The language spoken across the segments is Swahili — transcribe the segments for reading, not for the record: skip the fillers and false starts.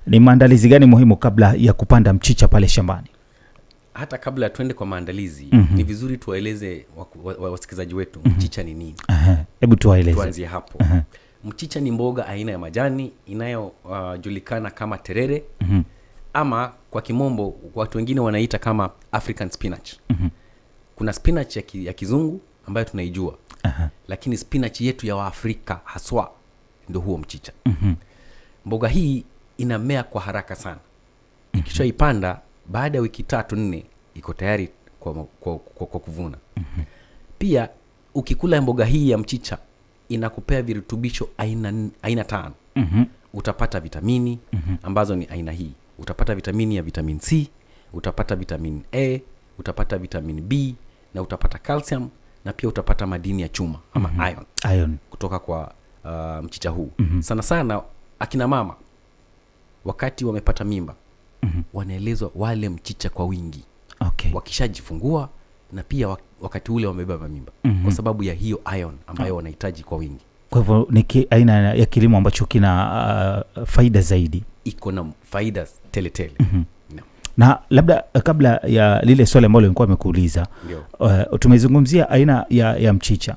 Ni maandalizi gani muhimu kabla ya kupanda mchicha pale shambani? Hata kabla tuende kwa maandalizi, ni vizuri tuwaeleze wasikilizaji wetu mchicha ni nini. Hebu tuwaeleze. Tuanzie hapo. Mchicha ni mboga aina ya majani inayojulikana kama terere, ama kwa kimombo watu wengine wanaita kama African spinach. Kuna spinach ya kizungu ambayo tunaijua. Lakini spinach yetu ya Waafrika haswa ndio huo mchicha. Mboga hii inamea kwa haraka sana. Ikishaipanda baada ya wiki 3-4 iko tayari kwa kuvuna. Pia ukikula mboga hii ya mchicha inakupea virutubisho aina 5. Utapata vitamini ambazo ni aina hii. Utapata vitamini ya vitamin C, utapata vitamin A, utapata vitamin B, na utapata calcium, na pia utapata madini ya chuma ama iron kutoka kwa mchicha huu. Sana sana akina mama wakati wamepata mimba wanaelezwa wale mchicha kwa wingi. Wakishajifungua na pia wakati ule wamebeba mimba, kwa sababu ya hiyo iron ambayo wanahitaji kwa wingi. Kwa hivyo ni aina ya kilimo ambacho kina faida zaidi. Iko na faida tele. Na labda kabla ya lile swali ambalo nilikuwa nimekuuliza, tumezungumzia aina ya mchicha.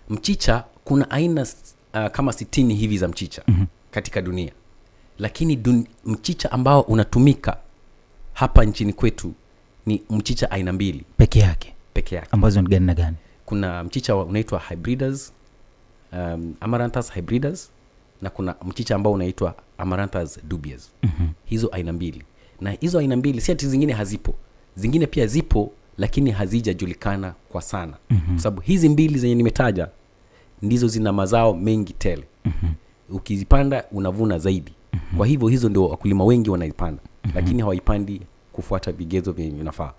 Mchicha kuna aina kama 60 hivi za mchicha katika dunia. Lakini mchicha ambao unatumika hapa nchini kwetu ni mchicha aina 2 peke yake. Ambazo ni gani na gani? Kuna mchicha unaitwa Hybridus, Amaranthus Hybridus, na kuna mchicha ambao unaitwa Amaranthus dubius. Hizo aina 2. Na hizo aina 2 si ati zingine hazipo. Zingine pia zipo, lakini hazijajulikana kwa sana. Kwa sababu hizi 2 zenye nimetaja ndizo zina mazao mengi tele. Ukizipanda unavuna zaidi. Kwa hivyo hizo ndio wakulima wengi wanaipanda. Lakini hawaipandi kufuata vigezo vinafaa.